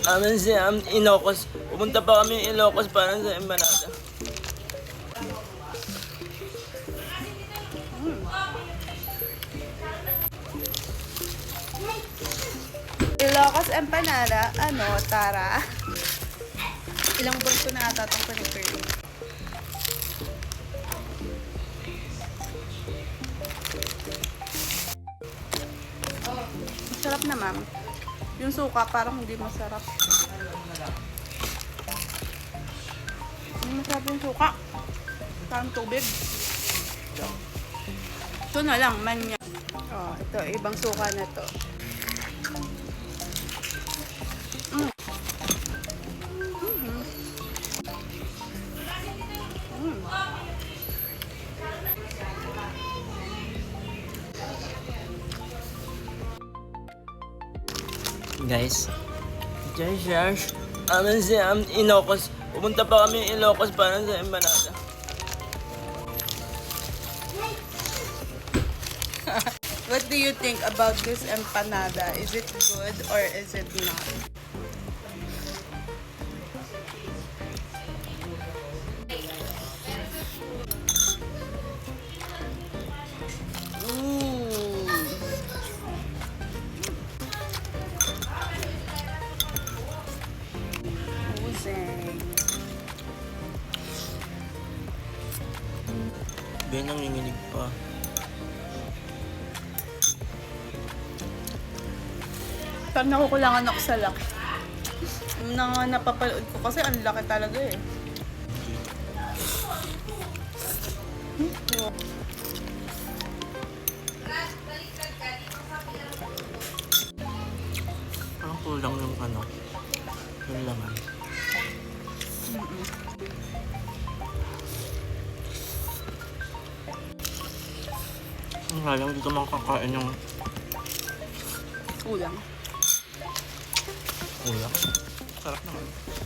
Amin si Ilocos. Pumunta pa kami Ilocos para sa empanada. Ilocos empanada, Tara. Ilang buwan ko na ata itong pinipili. Masarap na, ma'am. Yung suka parang hindi masarap. Hindi masarap yung suka. Parang tubig. Ito na lang, manya. Oh, ito, ibang suka na to. Guys, Josh, amin si Ilocos. Pumunta pa kami Ilocos para sa empanada. What do you think about this empanada? Is it good or is it not? Ben, nanginginig pa. Parang nakukulangan ako sa laki. Yung napapalood ko kasi ang laki talaga eh. Parang kulang yung yung laman. Ang halang dito makakain yung Kulang. kulang. Sarap naman.